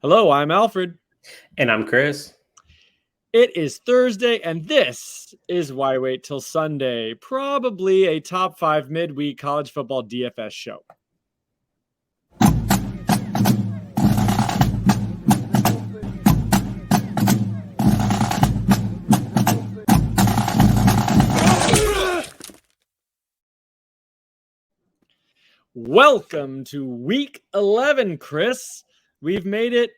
Hello, I'm Alfred. And I'm Chris. It is Thursday, and this is Why Wait Till Sunday, probably a top 5 midweek college football DFS show. Welcome to week 11, Chris. We've made it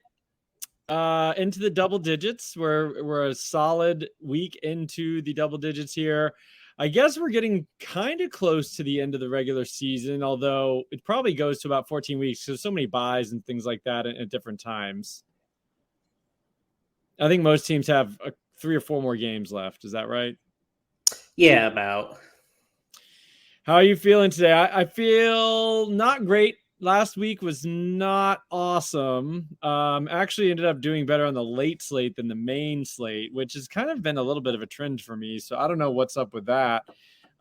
into the double digits. We're a solid week into the double digits here. I guess we're getting kind of close to the end of the regular season, although it probably goes to about 14 weeks. There's so many buys and things like that at different times. I think most teams have 3 or 4 more games left. Is that right? Yeah, about. How are you feeling today? I feel not great. Last week was not awesome. Actually ended up doing better on the late slate than the main slate, which has kind of been a little bit of a trend for me. So I don't know what's up with that.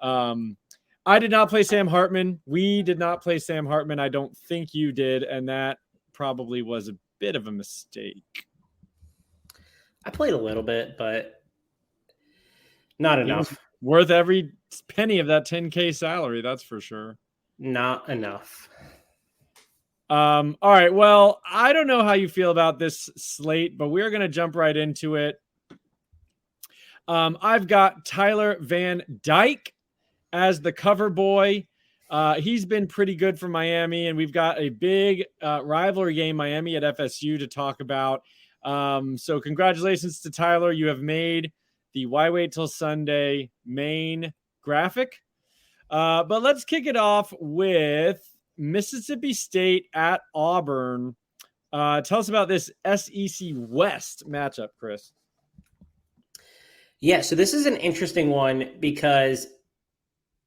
I did not play Sam Hartman. We did not play Sam Hartman. I don't think you did. And that probably was a bit of a mistake. I played a little bit, but not enough. Worth every penny of that 10K salary. That's for sure. Not enough. All right. Well, I don't know how you feel about this slate, but we're going to jump right into it. I've got Tyler Van Dyke as the cover boy. He's been pretty good for Miami, and we've got a big rivalry game, Miami at FSU, to talk about. So congratulations to Tyler. You have made the Why Wait Till Sunday main graphic. But let's kick it off with Mississippi State at Auburn. Tell us about this SEC West matchup, Chris. Yeah, so this is an interesting one because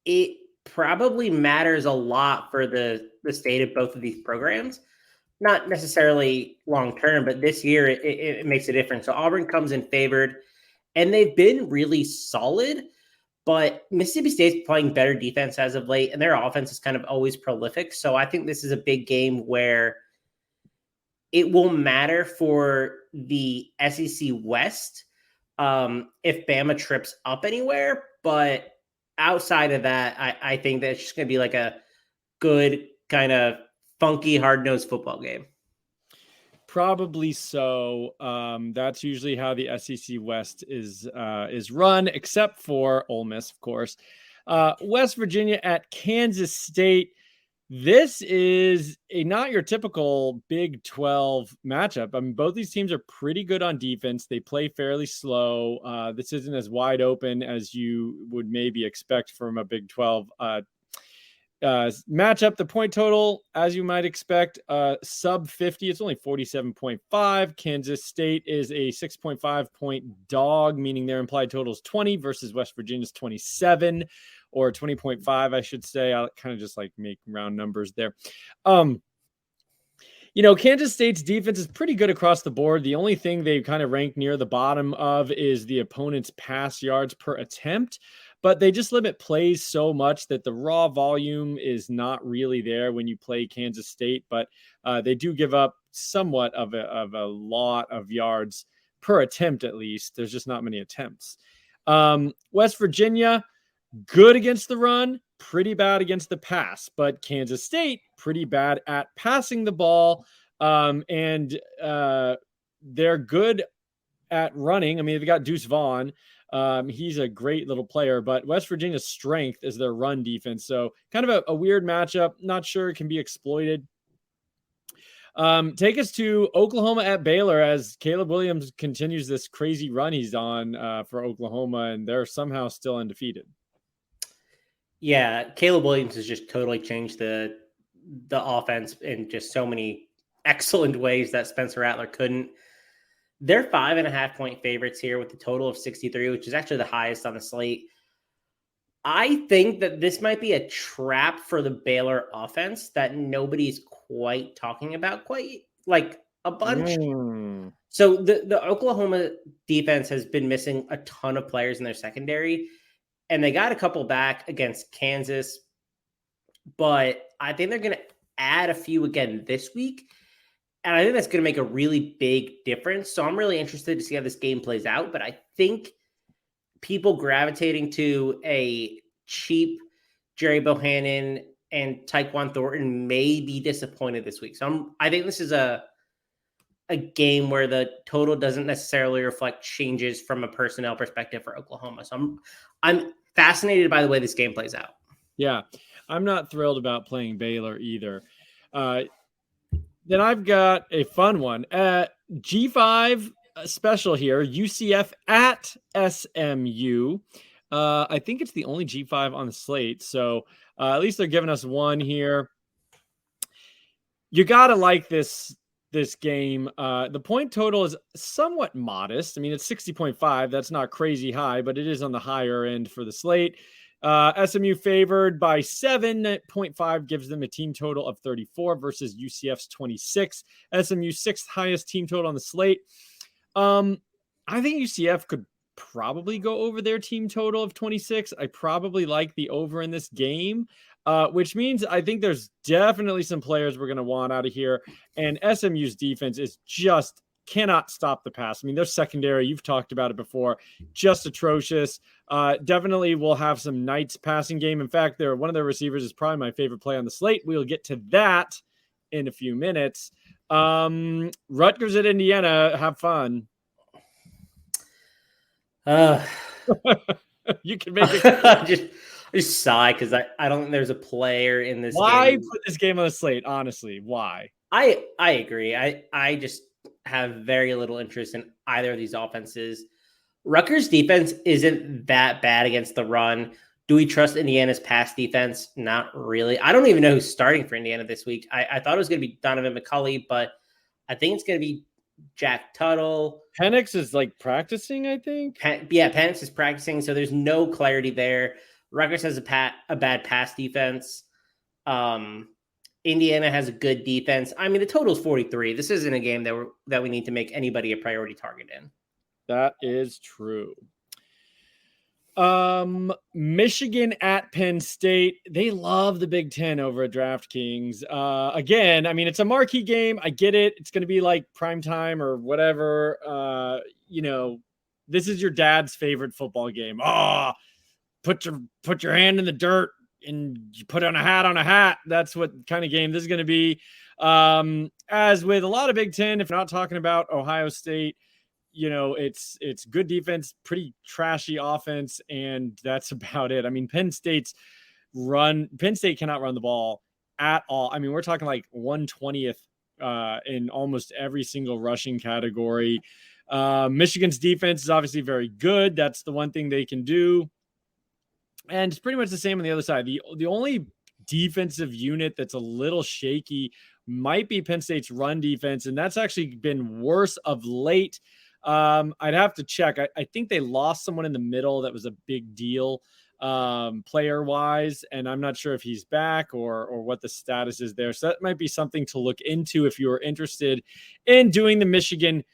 it probably matters a lot for the state of both of these programs. Not necessarily long-term, but this year it makes a difference. So Auburn comes in favored, and they've been really solid. But Mississippi State's playing better defense as of late, and their offense is kind of always prolific. So I think this is a big game where it will matter for the SEC West if Bama trips up anywhere. But outside of that, I think that it's just going to be like a good kind of funky, hard-nosed football game. Probably so. That's usually how the SEC West is run, except for Ole Miss, of course. West Virginia at Kansas State. This is not your typical Big 12 matchup. I mean, both these teams are pretty good on defense. They play fairly slow. This isn't as wide open as you would maybe expect from a Big 12 matchup. The point total, as you might expect, sub 50. It's only 47.5. Kansas State is a 6.5 point dog, meaning their implied total is 20 versus West Virginia's 27 or 20.5, I should say. I'll kind of just like make round numbers there. Kansas State's defense is pretty good across the board. The only thing they kind of rank near the bottom of is the opponent's pass yards per attempt. But they just limit plays so much that the raw volume is not really there when you play Kansas State. But they do give up somewhat of a lot of yards per attempt, at least. There's just not many attempts. West Virginia, good against the run, pretty bad against the pass. But Kansas State, pretty bad at passing the ball. And they're good at running. I mean, they've got Deuce Vaughn. He's a great little player, but West Virginia's strength is their run defense. So kind of a weird matchup. Not sure it can be exploited. Take us to Oklahoma at Baylor as Caleb Williams continues this crazy run he's on for Oklahoma, and they're somehow still undefeated. Yeah, Caleb Williams has just totally changed the offense in just so many excellent ways that Spencer Rattler couldn't. They're 5.5 point favorites here with a total of 63, which is actually the highest on the slate. I think that this might be a trap for the Baylor offense that nobody's quite talking about quite like a bunch. So the Oklahoma defense has been missing a ton of players in their secondary, and they got a couple back against Kansas, but I think they're going to add a few again this week. And I think that's going to make a really big difference. So I'm really interested to see how this game plays out. But I think people gravitating to a cheap Jerry Bohannon and Tyquan Thornton may be disappointed this week. So I think this is a game where the total doesn't necessarily reflect changes from a personnel perspective for Oklahoma. So I'm fascinated by the way this game plays out. Yeah, I'm not thrilled about playing Baylor either. Then I've got a fun one. G5 special here, UCF at SMU. I think it's the only G5 on the slate. So at least they're giving us one here. You got to like this game. The point total is somewhat modest. I mean, it's 60.5. That's not crazy high, but it is on the higher end for the slate. SMU favored by 7.5 gives them a team total of 34 versus UCF's 26. SMU's sixth highest team total on the slate. I think UCF could probably go over their team total of 26. I probably like the over in this game, which means I think there's definitely some players we're going to want out of here. And SMU's defense is just cannot stop the pass. I mean, their secondary, you've talked about it before, just atrocious. Definitely will have some Knights passing game. In fact, one of their receivers is probably my favorite play on the slate. We'll get to that in a few minutes. Rutgers at Indiana, have fun. You can make it. just sigh because I don't think there's a player in this Why game. Put this game on the slate? Honestly, why? I agree. I just have very little interest in either of these offenses. Rutgers defense isn't that bad against the run. Do we trust Indiana's pass defense? Not really. I don't even know who's starting for Indiana this week. I thought it was going to be Donovan McCulley, but I think it's going to be Jack Tuttle. Penix is like practicing, I think. Penix is practicing, so there's no clarity there. Rutgers has a bad pass defense. Indiana has a good defense. I mean, the total is 43. This isn't a game that we need to make anybody a priority target in. That is true. Michigan at Penn State. They love the Big Ten over at DraftKings. Again, I mean, it's a marquee game. I get it. It's going to be like primetime or whatever. This is your dad's favorite football game. Put your hand in the dirt and you put on a hat. That's what kind of game this is going to be. As with a lot of Big Ten, if you're not talking about Ohio State, it's good defense, pretty trashy offense, and that's about it. I mean, Penn State cannot run the ball at all. I mean, we're talking like 120th in almost every single rushing category. Michigan's defense is obviously very good. That's the one thing they can do. And it's pretty much the same on the other side. The only defensive unit that's a little shaky might be Penn State's run defense, and that's actually been worse of late. I'd have to check. I think they lost someone in the middle that was a big deal player-wise, and I'm not sure if he's back or what the status is there. So that might be something to look into if you're interested in doing the Michigan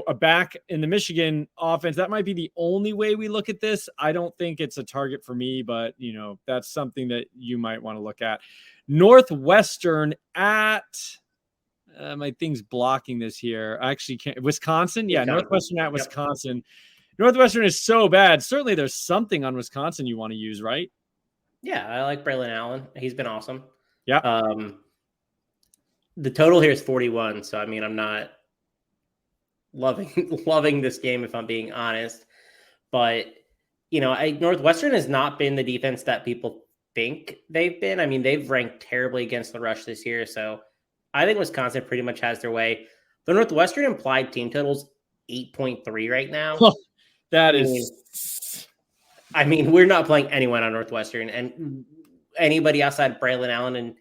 a back in the Michigan offense. That might be the only way we look at this. I don't think it's a target for me, but that's something that you might want to look at. Northwestern at my thing's blocking this here. I actually can't. Wisconsin. Yeah. Northwestern at Wisconsin. Yep. Northwestern is so bad. Certainly there's something on Wisconsin you want to use, right? Yeah. I like Braelyn Allen. He's been awesome. Yeah. The total here is 41. So, I mean, I'm not loving this game, if I'm being honest, but Northwestern has not been the defense that people think they've been. I mean, they've ranked terribly against the rush this year. So I think Wisconsin pretty much has their way. The Northwestern implied team totals 8.3 right now. I mean, we're not playing anyone on Northwestern, and anybody outside Braelyn Allen and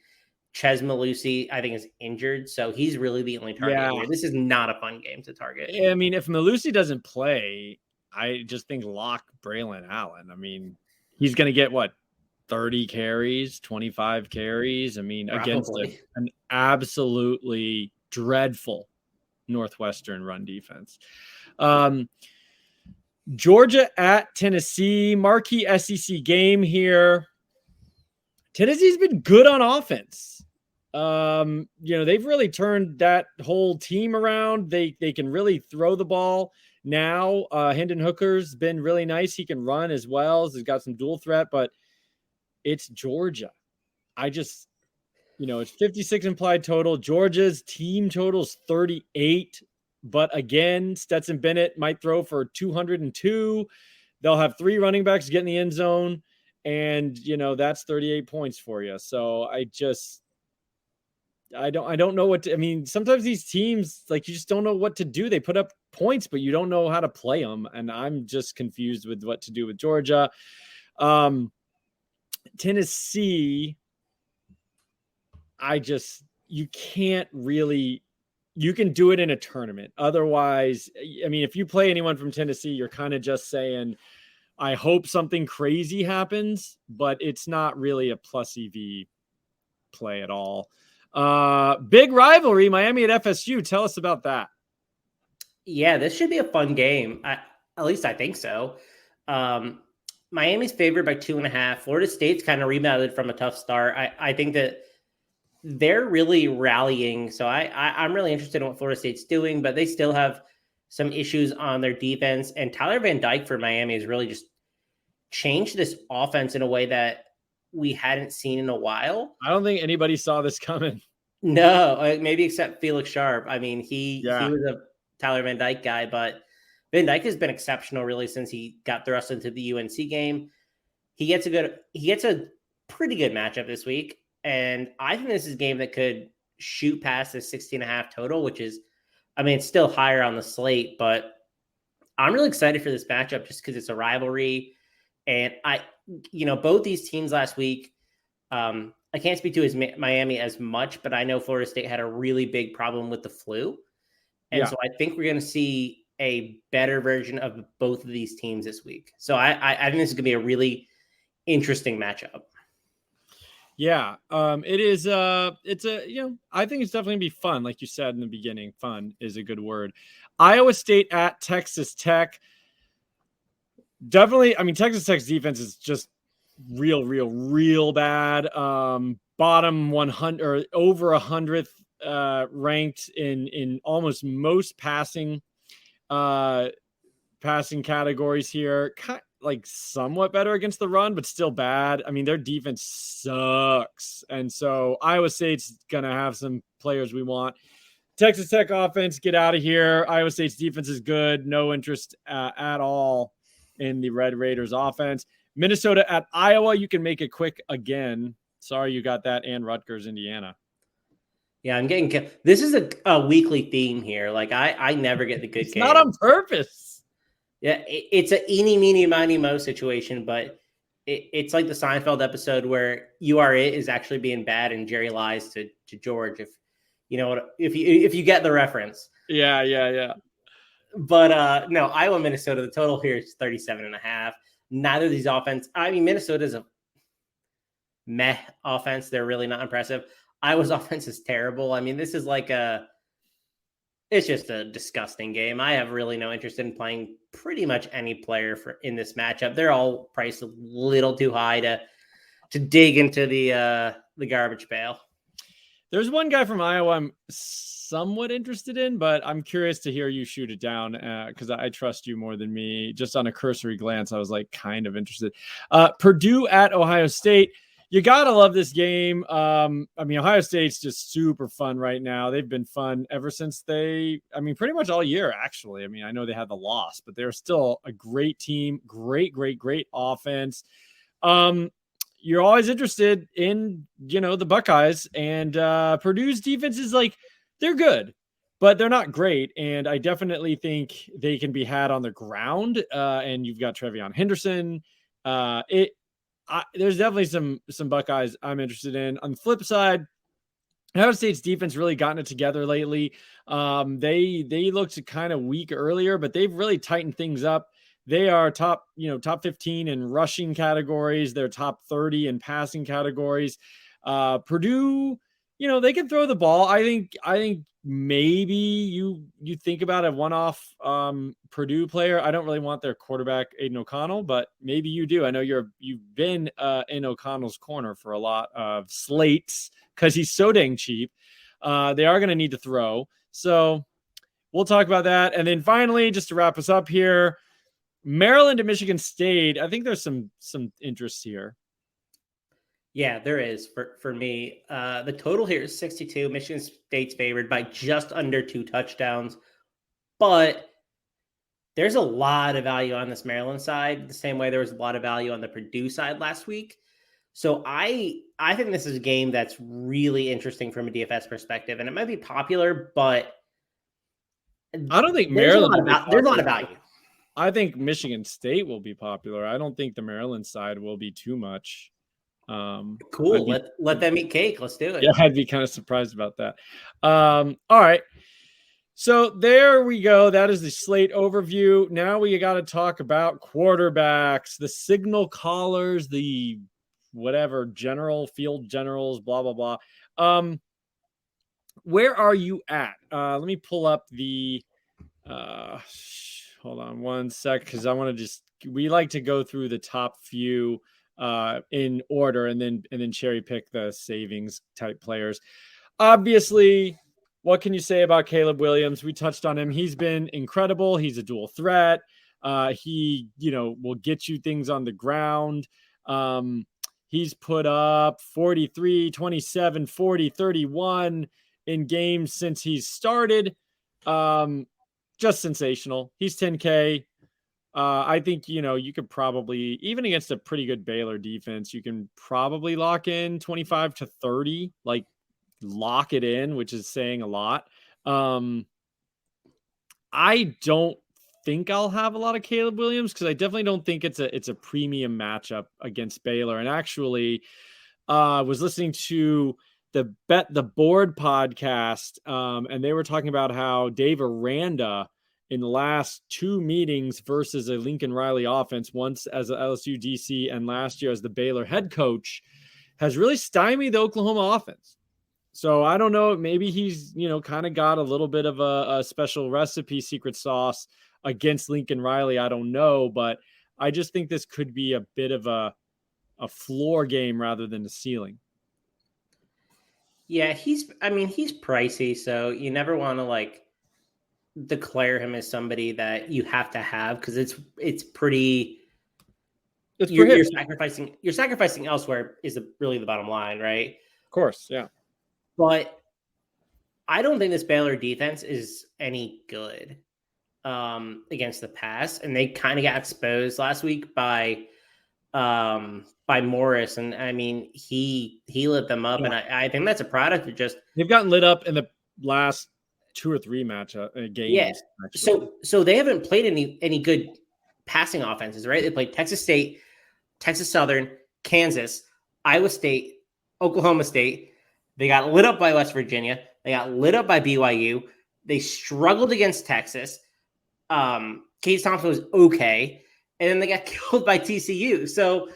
Ches Malusi, I think, is injured, so he's really the only target here. This is not a fun game to target. I mean, if Malusi doesn't play, I just think lock Braelyn Allen. I mean, he's going to get, 30 carries, 25 carries? I mean, probably against an absolutely dreadful Northwestern run defense. Georgia at Tennessee, marquee SEC game here. Tennessee's been good on offense. They've really turned that whole team around. They can really throw the ball now. Hendon Hooker's been really nice. He can run as well. He's got some dual threat, but it's Georgia. It's 56 implied total. Georgia's team total is 38. But again, Stetson Bennett might throw for 202. They'll have 3 running backs get in the end zone. And, that's 38 points for you. So I don't know what to, I mean, sometimes these teams, like, you just don't know what to do. They put up points, but you don't know how to play them. And I'm just confused with what to do with Georgia. Tennessee, you can't really, you can do it in a tournament. Otherwise, I mean, if you play anyone from Tennessee, you're kind of just saying, I hope something crazy happens, but it's not really a plus EV play at all. Big rivalry, Miami at FSU. Tell us about that. Yeah, this should be a fun game. At least I think so. Miami's favored by 2.5. Florida State's kind of rebounded from a tough start. I think that they're really rallying. So I'm really interested in what Florida State's doing, but they still have some issues on their defense. And Tyler Van Dyke for Miami has really just changed this offense in a way that we hadn't seen in a while. I don't think anybody saw this coming. No, maybe except Felix Sharp. I mean, he was a Tyler Van Dyke guy, but Van Dyke has been exceptional really since he got thrust into the UNC game. He gets a pretty good matchup this week. And I think this is a game that could shoot past the 16.5 total, which is, I mean, it's still higher on the slate, but I'm really excited for this matchup just because it's a rivalry. And both these teams last week, I can't speak to Miami as much, but I know Florida State had a really big problem with the flu. And so I think we're going to see a better version of both of these teams this week. So I think this is going to be a really interesting matchup. Yeah, it is. I think it's definitely gonna be fun. Like you said in the beginning, fun is a good word. Iowa State at Texas Tech. Definitely. I mean, Texas Tech's defense is just real bad. Bottom 100 or over 100th ranked in almost most passing categories here. Like somewhat better against the run, but still bad. I mean, their defense sucks. And so Iowa State's going to have some players we want. Texas Tech offense, get out of here. Iowa State's defense is good. No interest at all in the Red Raiders offense. Minnesota at Iowa. You can make it quick again. Sorry you got that. And Rutgers, Indiana. Yeah, I'm getting – this is a weekly theme here. Like, I never get the good game. It's not on purpose. Yeah, it's a eeny, meeny, miny, mo situation, but it's like the Seinfeld episode where "You Are It" is actually being bad, and Jerry lies to George. If you get the reference. Yeah. But no, Iowa, Minnesota. The total here is 37.5. Neither of these offense. I mean, Minnesota's a meh offense. They're really not impressive. Iowa's offense is terrible. I mean, this is like it's just a disgusting game. I have really no interest in playing pretty much any player in this matchup. They're all priced a little too high to dig into the garbage pail. There's one guy from Iowa I'm somewhat interested in, but I'm curious to hear you shoot it down because I trust you more than me. Just on a cursory glance, I was like kind of interested. Purdue at Ohio State. You got to love this game. I mean, Ohio State's just super fun right now. They've been fun ever since pretty much all year, actually. I mean, I know they had the loss, but they're still a great team. Great offense. You're always interested in, the Buckeyes, and Purdue's defense is they're good, but they're not great. And I definitely think they can be had on the ground. And you've got Trevion Henderson. There's definitely some Buckeyes I'm interested in. On the flip side, Ohio State's defense really gotten it together lately. They looked kind of weak earlier, but they've really tightened things up. They are top 15 in rushing categories. They're top 30 in passing categories. Purdue They can throw the ball. I think maybe you think about a one-off Purdue player. I don't really want their quarterback Aiden O'Connell, but maybe you do. I know you've been in O'Connell's corner for a lot of slates because he's so dang cheap. They are going to need to throw. So we'll talk about that. And then finally, just to wrap us up here, Maryland to Michigan State. I think there's some interest here. Yeah, there is for me. The total here is 62. Michigan State's favored by just under 2 touchdowns. But there's a lot of value on this Maryland side, the same way there was a lot of value on the Purdue side last week. So I think this is a game that's really interesting from a DFS perspective. And it might be popular, but I don't think Maryland there's a lot of value. I think Michigan State will be popular. I don't think the Maryland side will be too much. Cool. Let them eat cake. Let's do it. Yeah, I'd be kind of surprised about that. All right. So there we go. That is the slate overview. Now we got to talk about quarterbacks, the signal callers, the whatever field generals, blah, blah, blah. Where are you at? Let me pull up the, hold on one sec. Cause we like to go through the top few in order and then cherry pick the savings type players. Obviously, what can you say about Caleb Williams? We touched on him. He's been incredible. He's a dual threat. He, will get you things on the ground. He's put up 43, 27, 40, 31 in games since he's started. Just sensational. He's 10K. I think, you could probably, even against a pretty good Baylor defense, you can probably lock in 25 to 30, like lock it in, which is saying a lot. I don't think I'll have a lot of Caleb Williams because I definitely don't think it's a premium matchup against Baylor. And actually, was listening to the Bet the Board podcast, and they were talking about how Dave Aranda in the last 2 meetings versus a Lincoln Riley offense, once as a LSU DC and last year as the Baylor head coach, has really stymied the Oklahoma offense. So I don't know, maybe he's, kind of got a little bit of a special recipe, secret sauce against Lincoln Riley. I don't know, but I just think this could be a bit of a floor game rather than a ceiling. Yeah, he's pricey, so you never want to declare him as somebody that you have to have because it's you're sacrificing elsewhere is really the bottom line, right? Of course, yeah. But I don't think this Baylor defense is any good against the pass, and they kind of got exposed last week by Morris, and I mean he lit them up, yeah. And I think that's a product of just they've gotten lit up in the last 2 or 3 games. Yeah, so they haven't played any good passing offenses, right? They played Texas State, Texas Southern, Kansas, Iowa State, Oklahoma State. They got lit up by West Virginia. They got lit up by BYU. They struggled against Texas. Case Thompson was okay. And then they got killed by TCU. So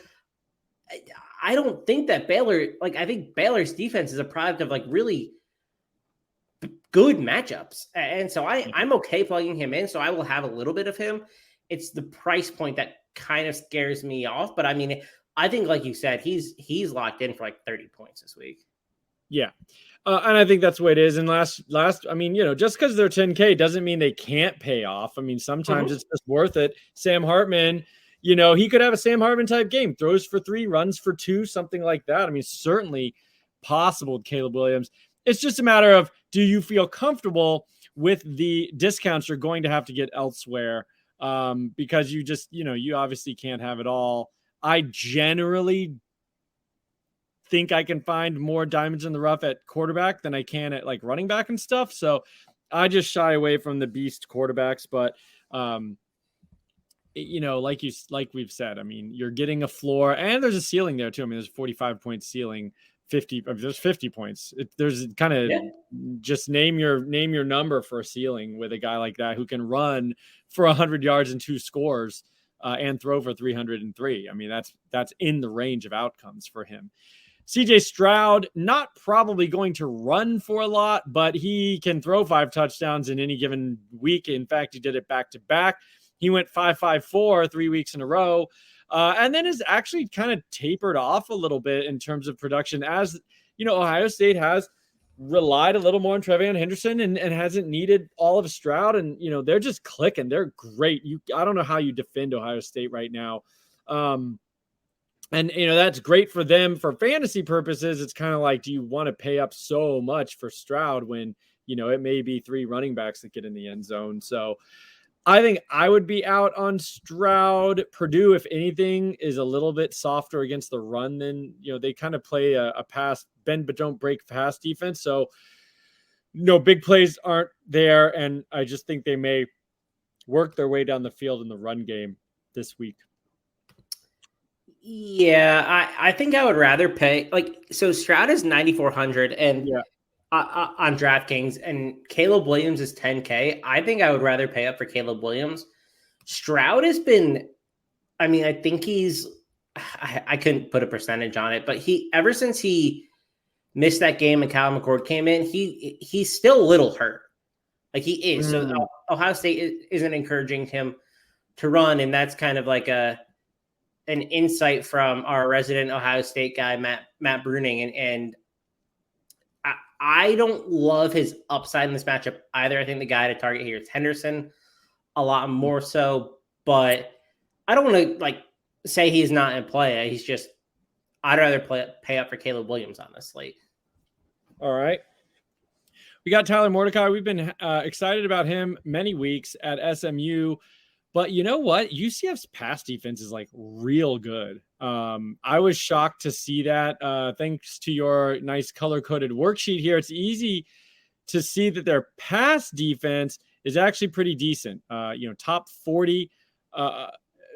I don't think that Baylor, I think Baylor's defense is a product of really good matchups. And so I'm okay plugging him in. So I will have a little bit of him. It's the price point that kind of scares me off. But I mean, I think, like you said, he's locked in for 30 points this week. Yeah. And I think that's the way it is. And last, I mean, just because they're 10K doesn't mean they can't pay off. I mean, sometimes it's just worth it. Sam Hartman, he could have a Sam Hartman type game, throws for 3, runs for 2, something like that. I mean, certainly possible with Caleb Williams. It's just a matter of, do you feel comfortable with the discounts you're going to have to get elsewhere? Because you just, you obviously can't have it all. I generally think I can find more diamonds in the rough at quarterback than I can at running back and stuff. So I just shy away from the beast quarterbacks, but like we've said, I mean, you're getting a floor and there's a ceiling there too. I mean, there's a 45 point ceiling, 50, there's 50 points. There's kind of just name your number for a ceiling with a guy like that who can run for 100 yards and 2 scores and throw for 303. I mean, that's in the range of outcomes for him. CJ Stroud, not probably going to run for a lot, but he can throw 5 touchdowns in any given week. In fact, he did it back to back. He went 5.54 3 weeks in a row. And then has actually kind of tapered off a little bit in terms of production, as Ohio State has relied a little more on Trevion Henderson and hasn't needed all of Stroud. And, they're just clicking. They're great. I don't know how you defend Ohio State right now. And, that's great for them for fantasy purposes. It's kind of like, do you want to pay up so much for Stroud when, it may be 3 running backs that get in the end zone? So I think I would be out on Stroud. Purdue, if anything, is a little bit softer against the run than, they kind of play a pass, bend but don't break pass defense. So, big plays aren't there. And I just think they may work their way down the field in the run game this week. Yeah, I think I would rather pay so Stroud is 9,400 and on DraftKings, and Caleb Williams is 10K. I think I would rather pay up for Caleb Williams. Stroud has been, I think I couldn't put a percentage on it, but ever since he missed that game and Kyle McCord came in, he's still a little hurt. He is. So Ohio State isn't encouraging him to run, and that's kind of like an insight from our resident Ohio State guy, Matt Bruning. And I don't love his upside in this matchup either. I think the guy to target here is Henderson a lot more so, but I don't want to say he's not in play. He's just, I'd rather pay up for Caleb Williams on this slate. All right. We got Tyler Mordecai. We've been excited about him many weeks at SMU. But you know what? UCF's pass defense is real good. I was shocked to see that. Thanks to your nice color-coded worksheet here, it's easy to see that their pass defense is actually pretty decent. Top 40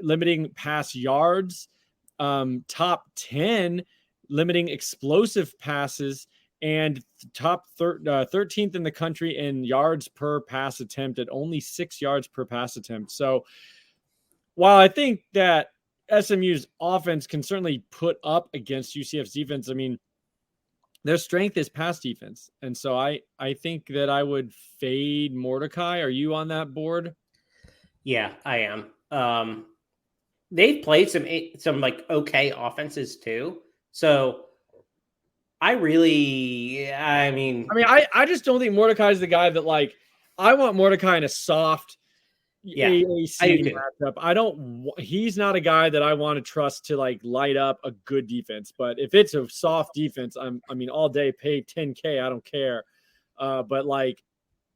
limiting pass yards, top 10 limiting explosive passes, and top 13th in the country in yards per pass attempt at only 6 yards per pass attempt. So while I think that SMU's offense can certainly put up against UCF's defense, their strength is pass defense. And so I think that I would fade Mordecai. Are you on that board? Yeah, I am. They've played some okay offenses too. So I just don't think Mordecai is the guy that I want Mordecai in a soft AAC matchup. He's not a guy that I want to trust to light up a good defense. But if it's a soft defense, all day pay 10K. I don't care. But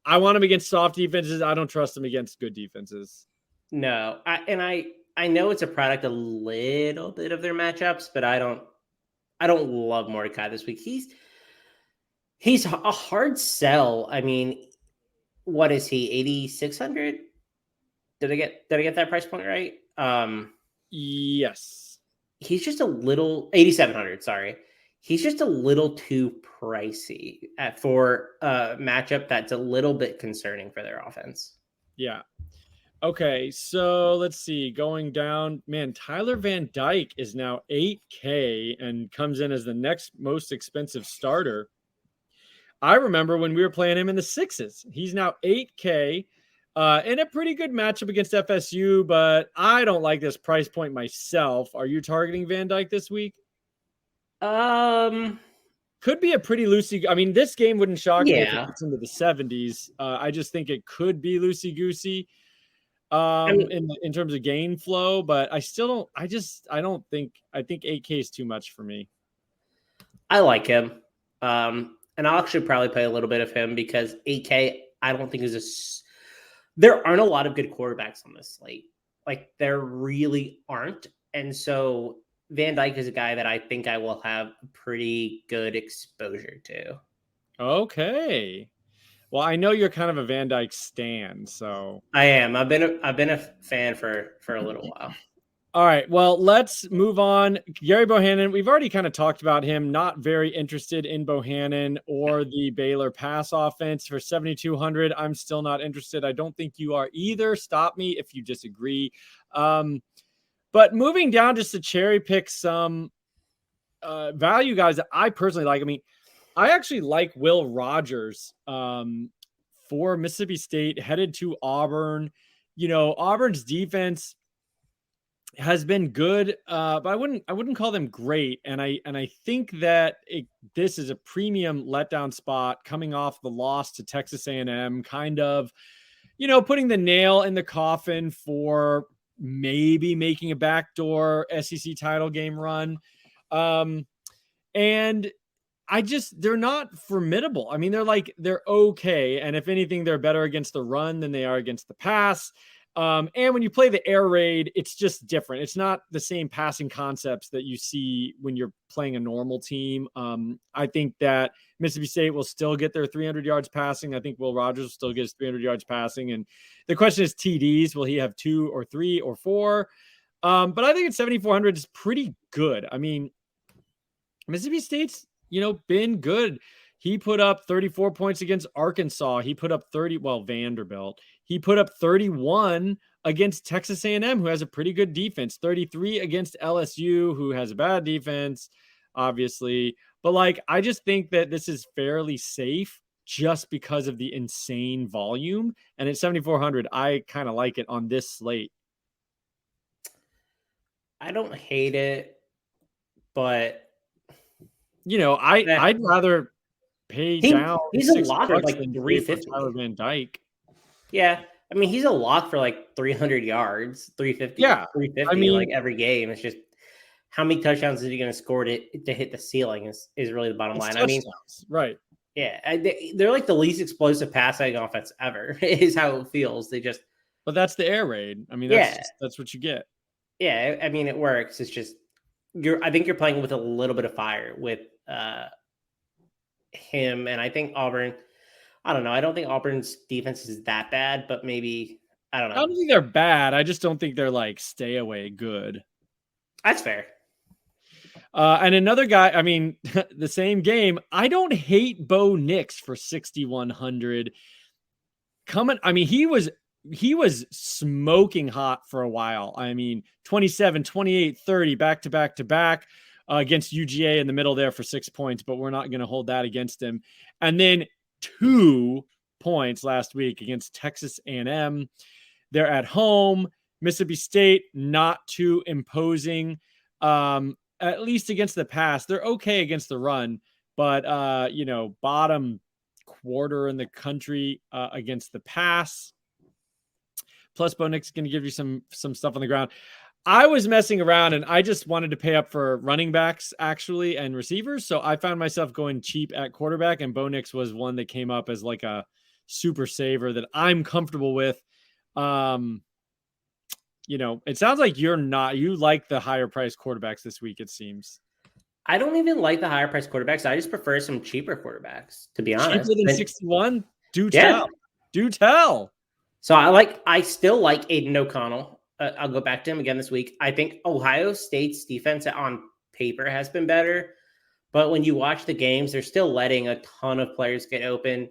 I want him against soft defenses. I don't trust him against good defenses. No, I know it's a product a little bit of their matchups, but I don't love Mordecai this week. He's a hard sell. What is he? 8,600? Did I get that price point right? Yes. He's just a little 8,700. Sorry, he's just a little too pricey for a matchup that's a little bit concerning for their offense. Yeah. Okay, so let's see. Going down, Tyler Van Dyke is now 8K and comes in as the next most expensive starter. I remember when we were playing him in the 6s. He's now 8K in a pretty good matchup against FSU, but I don't like this price point myself. Are you targeting Van Dyke this week? Could be a pretty loosey. This game wouldn't shock me if it's into the 70s. I just think it could be loosey-goosey. In terms of gain flow, but I still don't. I think 8K is too much for me. I like him. And I'll actually probably play a little bit of him because 8K, I don't think there aren't a lot of good quarterbacks on this slate. There really aren't. And so Van Dyke is a guy that I think I will have pretty good exposure to. Okay. Well, I know you're kind of a Van Dyke stan, so I am. I've been a fan for a little while. All right. Well, let's move on. Gary Bohannon, we've already kind of talked about him. Not very interested in Bohannon or the Baylor pass offense for 7,200. I'm still not interested. I don't think you are either. Stop me if you disagree. But moving down just to cherry pick some value guys that I personally like. I mean, I actually like Will Rogers for Mississippi State headed to Auburn. Auburn's defense has been good, but I wouldn't call them great. And I think that this is a premium letdown spot coming off the loss to Texas A&M, kind of, putting the nail in the coffin for maybe making a backdoor SEC title game run. And they're not formidable. I mean, they're okay. And if anything, they're better against the run than they are against the pass. And when you play the air raid, it's just different. It's not the same passing concepts that you see when you're playing a normal team. I think that Mississippi State will still get their 300 yards passing. I think Will Rogers will still get his 300 yards passing. And the question is TDs. Will he have 2 or 3 or 4? But I think at 7,400 is pretty good. I mean, Mississippi State's, been good. He put up 34 points against Arkansas. He put up Vanderbilt. He put up 31 against Texas A&M, who has a pretty good defense. 33 against LSU, who has a bad defense, obviously. But I just think that this is fairly safe just because of the insane volume. And at 7,400, I kind of like it on this slate. I don't hate it, but I'd rather pay down. He's a lock of 350. Tyler Van Dyke. Yeah, I mean he's a lock for 300 yards, 350. Yeah, 350. I mean, every game. It's just how many touchdowns is he going to score to hit the ceiling is really the bottom line. Touchdowns. I mean, right? Yeah, they're the least explosive passing offense ever. Is how it feels. But that's the air raid. I mean, that's what you get. Yeah, I mean it works. It's just I think you're playing with a little bit of fire with him, and I think Auburn. I don't know. I don't think Auburn's defense is that bad, but maybe I don't know. I don't think they're bad. I just don't think they're stay away good. That's fair. And another guy, I mean, the same game. I don't hate Bo Nix for 6,100. He was smoking hot for a while. I mean, 27, 28, 30, back to back to back against UGA in the middle there for 6 points, but we're not going to hold that against him. And then 2 points last week against Texas A&M. They're at home. Mississippi State, not too imposing, at least against the pass. They're okay against the run, but, bottom quarter in the country against the pass. Plus, Bo Nix is going to give you some stuff on the ground. I was messing around and I just wanted to pay up for running backs actually and receivers. So I found myself going cheap at quarterback, and Bo Nix was one that came up as a super saver that I'm comfortable with. It sounds like you like the higher priced quarterbacks this week. It seems. I don't even like the higher priced quarterbacks. I just prefer some cheaper quarterbacks, to be honest. Cheaper than 61? Do tell. Do tell. So I still like Aiden O'Connell. I'll go back to him again this week. I think Ohio State's defense on paper has been better, but when you watch the games, they're still letting a ton of players get open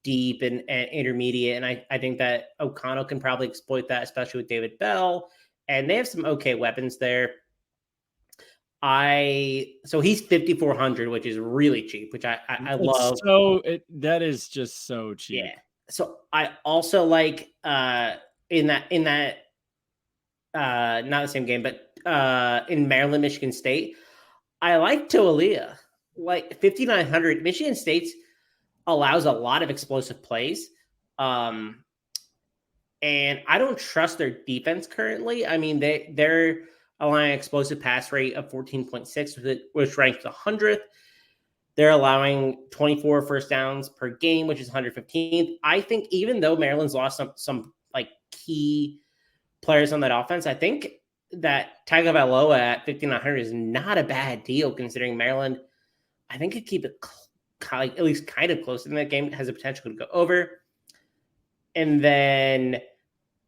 deep and intermediate. And I think that O'Connell can probably exploit that, especially with David Bell. And they have some okay weapons there. So he's 5,400, which is really cheap, which I love. That is just so cheap. Yeah. So I also like in that not the same game, but in Maryland, Michigan State, I like Toalia. 5,900. Michigan State allows a lot of explosive plays. And I don't trust their defense currently. I mean, they're allowing an explosive pass rate of 14.6, which ranks 100th. They're allowing 24 first downs per game, which is 115th. I think even though Maryland's lost some key players on that offense, I think that Tagovailoa at 5,900 is not a bad deal considering Maryland. I think could keep it at least kind of close in that game. It has the potential to go over. And then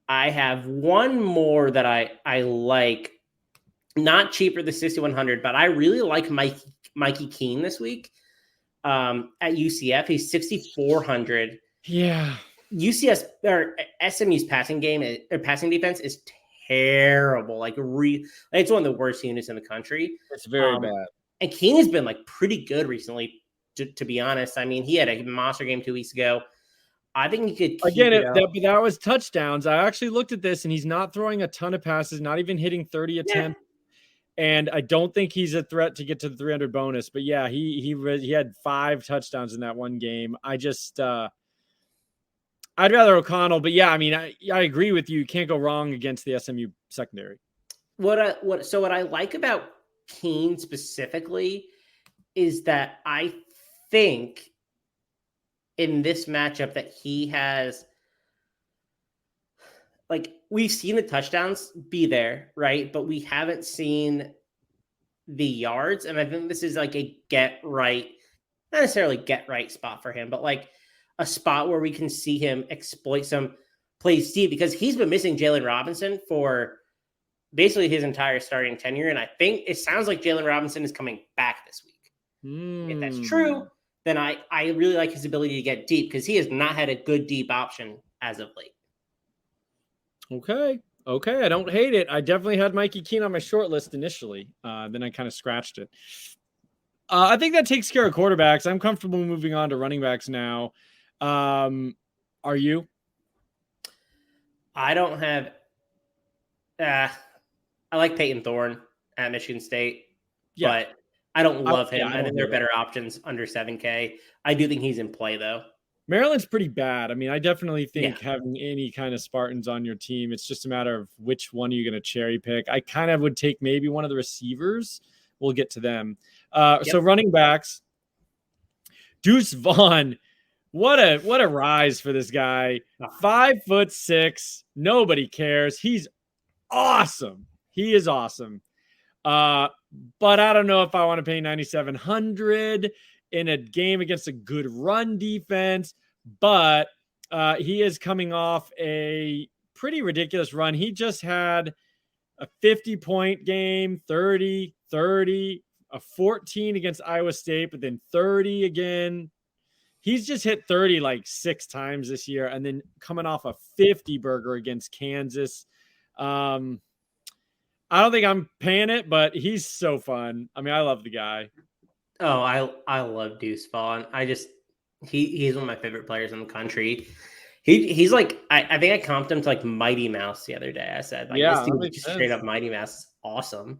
I have one more that I like, not cheaper than 6,100, but I really like Mikey Keane this week at UCF. He's 6,400. Yeah. UCS or SMU's passing defense is terrible. It's one of the worst units in the country. It's very bad. And Keane has been like pretty good recently, to be honest. I mean, he had a monster game 2 weeks ago. I think he could keep it up. That was touchdowns. I actually looked at this, and he's not throwing a ton of passes, not even hitting 30 attempts. And I don't think he's a threat to get to the 300 bonus. But yeah, he had 5 touchdowns in that one game. I'd rather O'Connell, but yeah, I mean, I agree with you. You can't go wrong against the SMU secondary. What I like about Keane specifically is that I think in this matchup that he has, like, we've seen the touchdowns be there, right? But we haven't seen the yards. And I think this is like a not necessarily get right spot for him, but like a spot where we can see him exploit some plays deep, because he's been missing Jalen Robinson for basically his entire starting tenure. And I think it sounds like Jalen Robinson is coming back this week. If that's true, then I really like his ability to get deep, because he has not had a good deep option as of late. Okay. I don't hate it. I definitely had Mikey Keane on my short list initially. Then I kind of scratched it. I think that takes care of quarterbacks. I'm comfortable moving on to running backs now. Are you? I don't have. I like Peyton Thorne at Michigan State, but I don't love him. I think there are better options under 7K. I do think he's in play, though. Maryland's pretty bad. I mean, I definitely think having any kind of Spartans on your team, it's just a matter of which one are you going to cherry pick. I kind of would take maybe one of the receivers. We'll get to them. So running backs, Deuce Vaughn. What a rise for this guy. 5'6". Nobody cares. He's awesome. He is awesome. But I don't know if I want to pay 9,700 in a game against a good run defense. But he is coming off a pretty ridiculous run. He just had a 50-point game, 30, a 14 against Iowa State, but then 30 again. He's just hit 30 like 6 times this year, and then coming off a 50 burger against Kansas. I don't think I'm paying it, but he's so fun. I mean, I love the guy. Oh, I love Deuce Vaughn. He's one of my favorite players in the country. He's like, I think I comped him to like Mighty Mouse the other day. I said, like, this dude just straight up Mighty Mouse is awesome.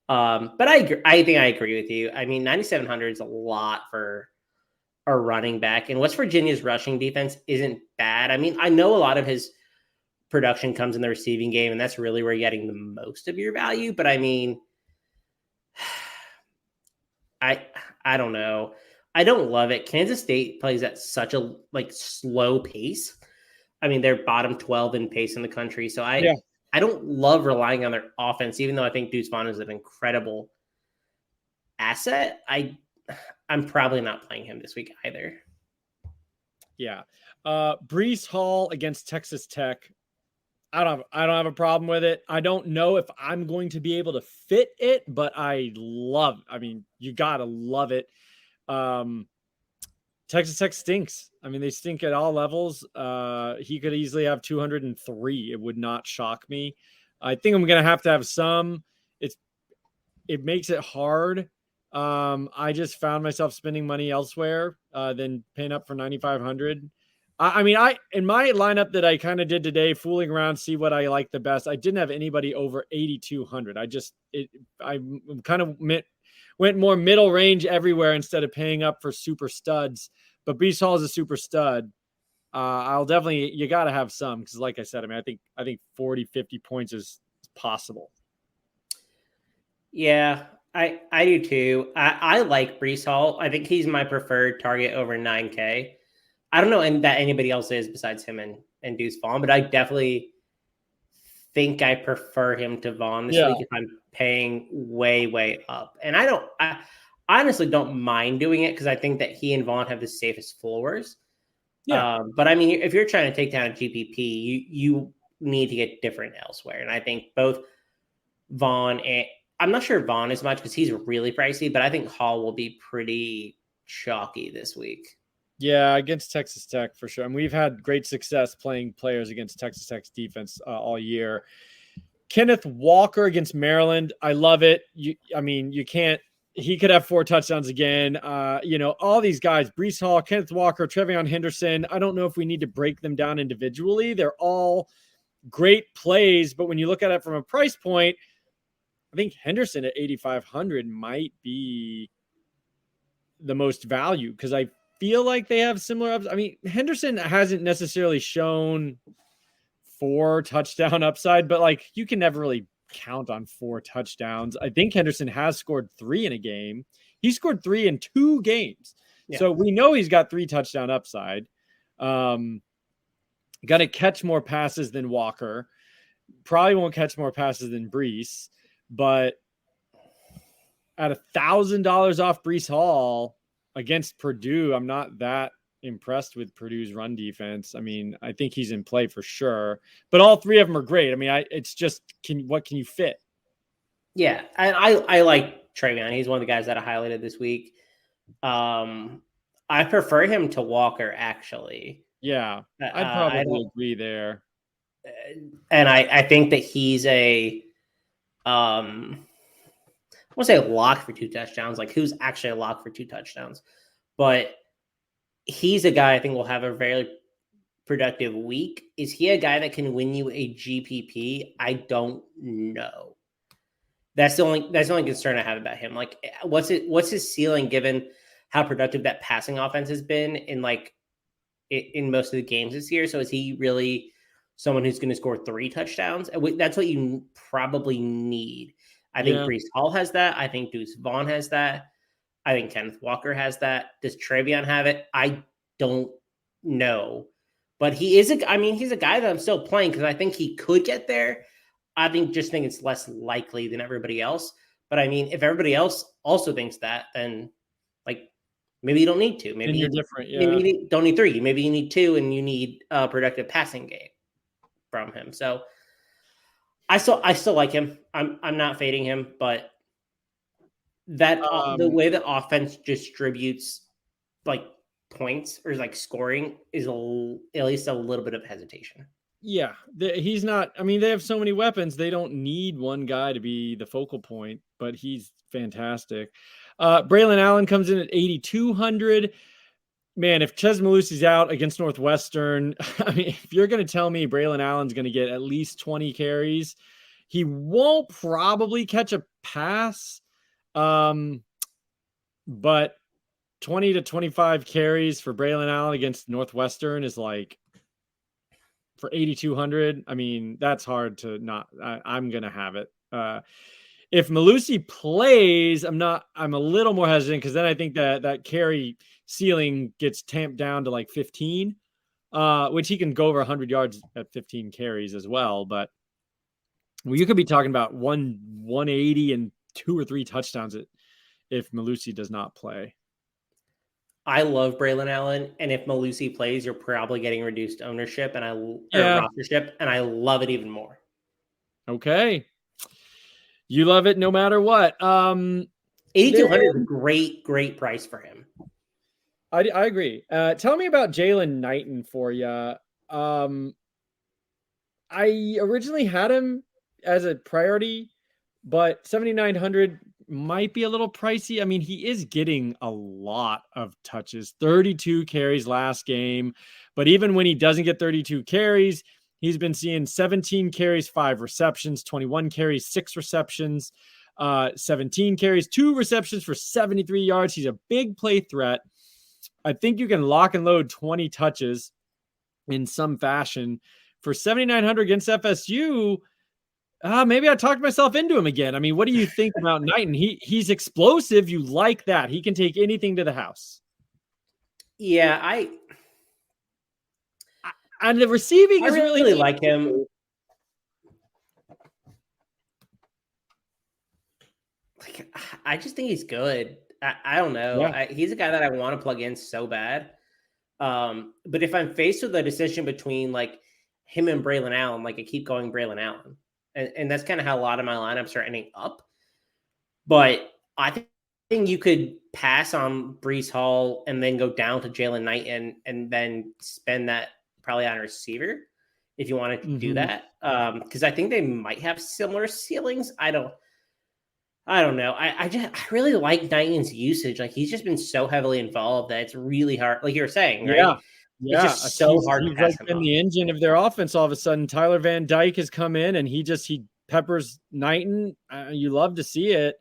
But I think I agree with you. I mean, 9,700 is a lot for a running back, and West Virginia's rushing defense isn't bad. I mean, I know a lot of his production comes in the receiving game, and that's really where you're getting the most of your value. But I mean, I don't know. I don't love it. Kansas State plays at such a like slow pace. I mean, they're bottom 12 in pace in the country. So I don't love relying on their offense, even though I think Deuce Vaughn is an incredible asset. I'm probably not playing him this week either. Yeah. Breece Hall against Texas Tech. I don't have a problem with it. I don't know if I'm going to be able to fit it, but I mean, you got to love it. Texas Tech stinks. I mean, they stink at all levels. He could easily have 203. It would not shock me. I think I'm going to have some. It makes it hard. I just found myself spending money elsewhere than paying up for 9,500. I mean, in my lineup that I kind of did today, fooling around, see what I like the best. I didn't have anybody over 8,200. I kind of went more middle range everywhere instead of paying up for super studs. But Breece Hall is a super stud. You got to have some, because like I said, I mean, I think 40, 50 points is possible. Yeah, I do too. I like Breece Hall. I think he's my preferred target over 9K. I don't know that anybody else is besides him and Deuce Vaughn, but I definitely think I prefer him to Vaughn this week if I'm paying way, way up. And I honestly don't mind doing it, because I think that he and Vaughn have the safest floors. Yeah. But I mean, if you're trying to take down a GPP, you need to get different elsewhere. And I think both Vaughn and I'm not sure Vaughn as much because he's really pricey, but I think Hall will be pretty chalky this week. Yeah, against Texas Tech for sure. And we've had great success playing players against Texas Tech's defense all year. Kenneth Walker against Maryland. I love it. You can't he could have 4 touchdowns again. All these guys, Breece Hall, Kenneth Walker, Trevion Henderson. I don't know if we need to break them down individually. They're all great plays, but when you look at it from a price point, I think Henderson at 8,500 might be the most value because I feel like they have similar ups. I mean, Henderson hasn't necessarily shown 4 touchdown upside, but like you can never really count on 4 touchdowns. I think Henderson has scored 3 in a game. He scored 3 in 2 games. Yeah. So we know he's got 3 touchdown upside. Got to catch more passes than Walker. Probably won't catch more passes than Breece, but at $1,000 off Breece Hall against Purdue, I'm not that impressed with Purdue's run defense. I mean, I think he's in play for sure, but all 3 of them are great. I mean, it's just, what can you fit? Yeah. I like Trevion. He's one of the guys that I highlighted this week. I prefer him to Walker, actually. Yeah, I'd probably agree there. And I think that he's I won't say a lock for 2 touchdowns. Like, who's actually a lock for 2 touchdowns? But he's a guy I think will have a very productive week. Is he a guy that can win you a GPP? I don't know. That's the only concern I have about him. Like, what's his ceiling given how productive that passing offense has been in most of the games this year? So is he really someone who's going to score 3 touchdowns? That's what you probably need. I think Breece Hall has that. I think Deuce Vaughn has that. I think Kenneth Walker has that. Does Trevion have it? I don't know. But he's a guy that I'm still playing because I think he could get there. I think it's less likely than everybody else. But I mean, if everybody else also thinks that, then like maybe you don't need to. Maybe you're different. Yeah. Maybe you don't need 3. Maybe you need 2, and you need a productive passing game from him. So I still like him. I'm not fading him, but that the way the offense distributes like points or like scoring is at least a little bit of hesitation. Yeah, he's not. I mean, they have so many weapons. They don't need one guy to be the focal point, but he's fantastic. Braelyn Allen comes in at 8,200. Man, if Ches Malusi's out against Northwestern, I mean, if you're going to tell me Braelyn Allen's going to get at least 20 carries, he won't probably catch a pass. But 20 to 25 carries for Braelyn Allen against Northwestern is like, for 8,200. I mean, that's hard to not. I'm going to have it. If Malusi plays, I'm a little more hesitant because then I think that carry ceiling gets tamped down to like 15, which he can go over 100 yards at 15 carries as well. But you could be talking about 180 and 2 or 3 touchdowns if Malusi does not play. I love Braelyn Allen, and if Malusi plays, you're probably getting reduced ownership rostership, and I love it even more. Okay. You love it no matter what. 8,200 is a great price for him. I agree. Tell me about Jalen Knighton for you. I originally had him as a priority, but 7,900 might be a little pricey. I mean, he is getting a lot of touches, 32 carries last game, but even when he doesn't get 32 carries, he's been seeing 17 carries, 5 receptions, 21 carries, 6 receptions, 17 carries, 2 receptions for 73 yards. He's a big play threat. I think you can lock and load 20 touches in some fashion for 7,900 against FSU. Maybe I talked myself into him again. I mean, what do you think about Knighton? He's explosive. You like that. He can take anything to the house. Yeah, and the receiving is really like him. Like, I just think he's good. I don't know. Yeah. He's a guy that I want to plug in so bad. But if I'm faced with a decision between like him and Braelyn Allen, like I keep going Braelyn Allen. And that's kind of how a lot of my lineups are ending up. But I think you could pass on Breece Hall and then go down to Jalen Knighton and then spend that probably on a receiver if you wanted to do that. Because I think they might have similar ceilings. I don't I don't know. I really like Knighton's usage. Like he's just been so heavily involved that it's really hard. Like you were saying, right? Yeah. It's Yeah. just so hard to He's like pass him been up. the engine of their offense all of a sudden. Tyler Van Dyke has come in and he peppers Knighton. You love to see it.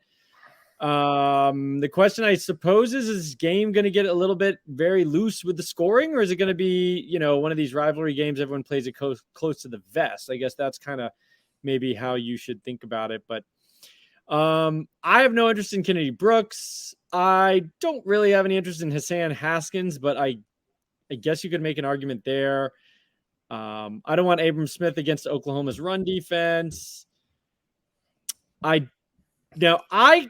The question I suppose is this game going to get a little bit very loose with the scoring, or is it going to be, one of these rivalry games everyone plays it close to the vest? I guess that's kind of maybe how you should think about it. But I have no interest in Kennedy Brooks. I don't really have any interest in Hassan Haskins, but I guess you could make an argument there. I don't want Abram Smith against Oklahoma's run defense. I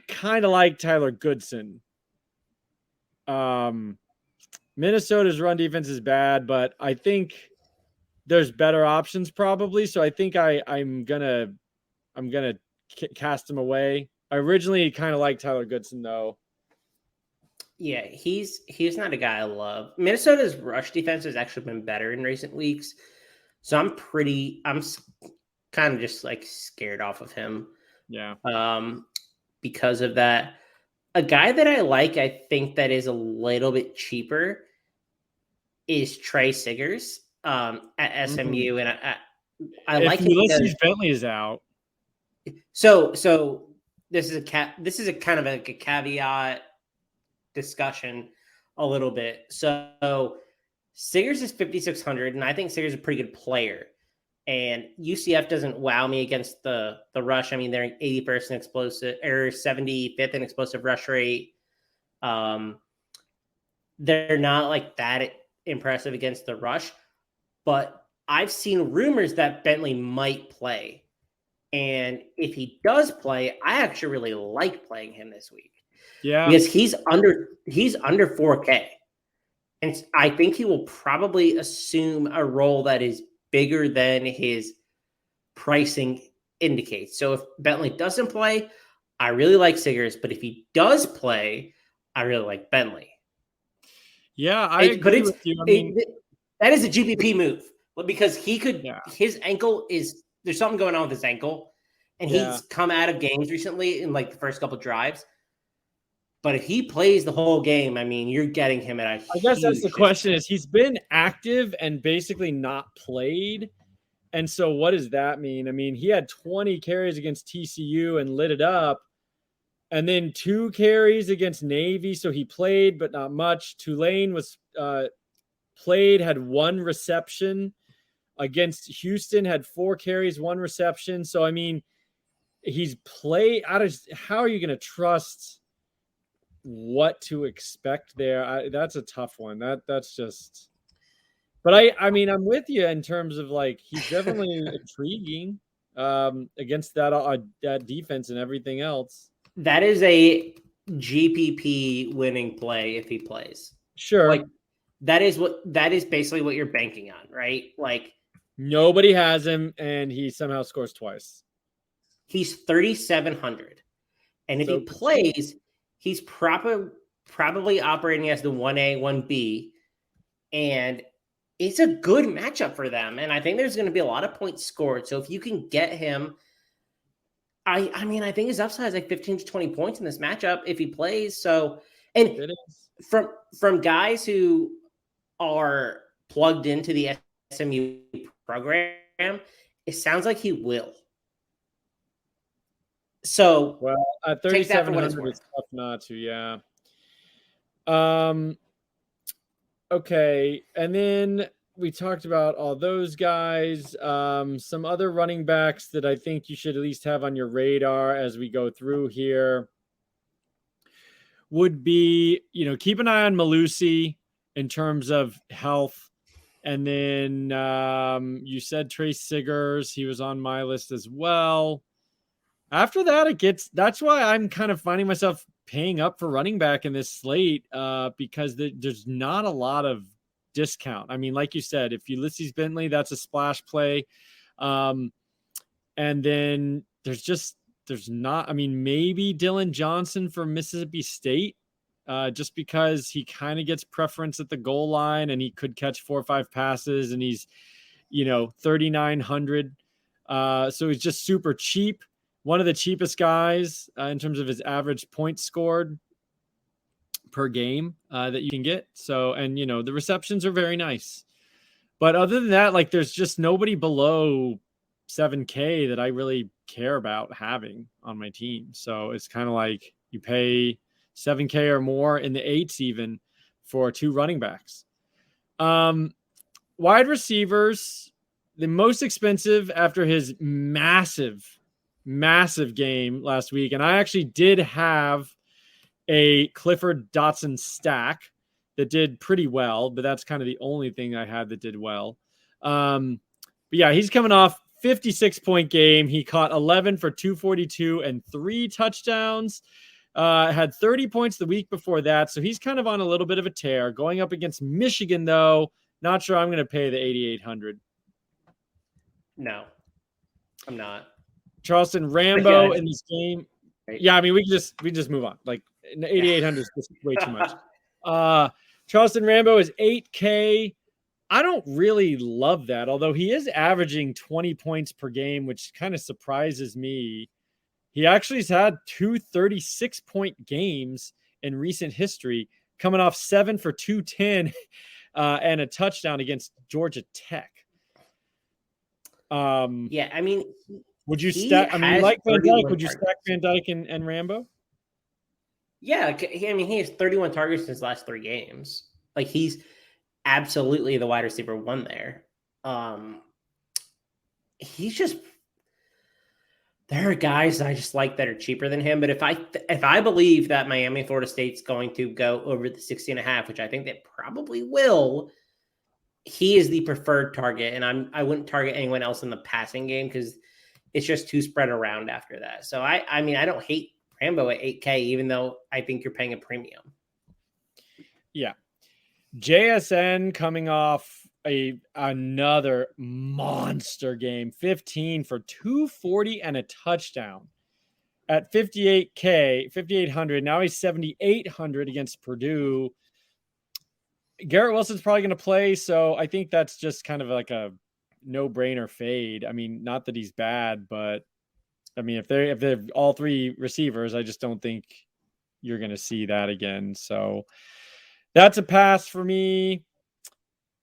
kind of like Tyler Goodson. Minnesota's run defense is bad, but I think there's better options probably. So I think I'm gonna cast him away. I originally kind of liked Tyler Goodson though. Yeah, he's not a guy I love. Minnesota's rush defense has actually been better in recent weeks, so I'm kind of just like scared off of him. Yeah. Because of that. A guy that I like, I think that is a little bit cheaper, is Trey Ciggers at SMU, and I like him. Ulysses Bentley is out. So this is a kind of like a caveat discussion a little bit. So Ciggers is 5,600, and I think Ciggers is a pretty good player. And UCF doesn't wow me against the rush. I mean, they're 81st in explosive, or 75th in explosive rush rate. They're not like that impressive against the rush, but I've seen rumors that Bentley might play. And if he does play, I actually really like playing him this week. Yeah. Because he's under 4K. And I think he will probably assume a role that is bigger than his pricing indicates. So if Bentley doesn't play, I really like Ciggers, but if he does play, I really like Bentley. Yeah, I agree with you. I mean, that is a GPP move, because he could. Yeah. His ankle there's something going on with his ankle, and he's come out of games recently in like the first couple drives. But if he plays the whole game, I mean, you're getting him at I guess that's the question is he's been active and basically not played. And so what does that mean? I mean, he had 20 carries against TCU and lit it up, and then 2 carries against Navy. So he played, but not much. Tulane was played, had 1 reception against Houston, had 4 carries, 1 reception. So, I mean, he's played. How are you going to trust what to expect there? That's a tough one. That's just, but I mean, I'm with you in terms of like, he's definitely intriguing against that defense and everything else. That is a GPP winning play if he plays. Sure. Like that is basically what you're banking on, right? Like nobody has him and he somehow scores twice. He's 3,700. And if he plays, he's probably operating as the 1A, 1B, and it's a good matchup for them. And I think there's going to be a lot of points scored. So if you can get him, I mean, I think his upside is like 15 to 20 points in this matchup if he plays. So, and from guys who are plugged into the SMU program, it sounds like he will. So, well, at 3,700, it's tough not to, yeah. Okay, and then we talked about all those guys. Some other running backs that I think you should at least have on your radar as we go through here would be, keep an eye on Malusi in terms of health. And then you said Trey Ciggers. He was on my list as well. After that, that's why I'm kind of finding myself paying up for running back in this slate because there's not a lot of discount. I mean, like you said, if Ulysses Bentley, that's a splash play. And then there's not, I mean, maybe Dylan Johnson from Mississippi State, just because he kind of gets preference at the goal line and he could catch 4 or 5 passes and he's, 3,900. So he's just super cheap. one of the cheapest guys in terms of his average points scored per game that you can get. So, and the receptions are very nice. But other than that, like there's just nobody below 7K that I really care about having on my team. So it's kind of like you pay 7K or more in the 8s even for 2 running backs. Wide receivers, the most expensive after his massive game last week. And I actually did have a Clifford Dotson stack that did pretty well, but that's kind of the only thing I had that did well. But yeah, he's coming off 56-point game. He caught 11 for 242 and 3 touchdowns. Had 30 points the week before that, so he's kind of on a little bit of a tear. Going up against Michigan, though, not sure I'm going to pay the 8,800. No, I'm not. Charleston Rambo in this game. Yeah, I mean, we just move on. Like 8,800 is just way too much. Charleston Rambo is 8K. I don't really love that, although he is averaging 20 points per game, which kind of surprises me. He actually has had 2 36-point games in recent history, coming off 7 for 210 and a touchdown against Georgia Tech. Yeah, I mean, would you stack? I mean, you like Van Dyke? Would you stack Van Dyke and Rambo? Yeah, I mean, he has 31 targets in his last 3 games. Like, he's absolutely the wide receiver 1 there. He's just, there are guys I just like that are cheaper than him. But if I believe that Miami, Florida State's going to go over the 60.5, which I think they probably will, he is the preferred target. And I wouldn't target anyone else in the passing game because it's just too spread around after that. So I mean, I don't hate Rambo at 8K, even though I think you're paying a premium. Yeah. JSN coming off another monster game, 15 for 240 and a touchdown at 5,800. Now he's 7,800 against Purdue. Garrett Wilson's probably going to play, so I think that's just kind of like a no-brainer fade. I mean, not that he's bad, but I mean, if they're all 3 receivers, I just don't think you're going to see that again. So that's a pass for me.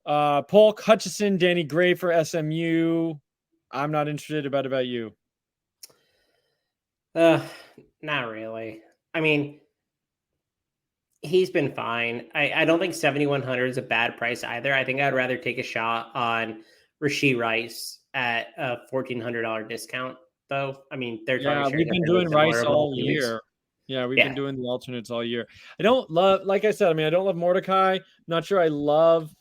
Polk, Hutchison, Danny Gray for SMU. I'm not interested. About you? Not really. I mean, he's been fine. I don't think 7,100 is a bad price either. I think I'd rather take a shot on Rashee Rice at a $1,400 discount, though. I mean, we've been doing Rice all year. Yeah, we've been doing the alternates all year. I don't love, like I said, I don't love Mordecai. I'm not sure I love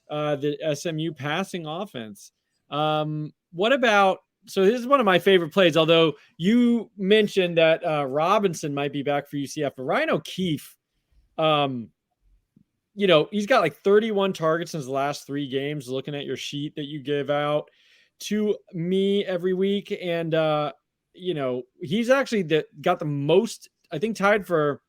the SMU passing offense. What about, so this is one of my favorite plays, although you mentioned that Robinson might be back for UCF, but Ryan O'Keefe, he's got like 31 targets in his last 3 games, looking at your sheet that you give out to me every week. And, he's actually got the most, I think, tied for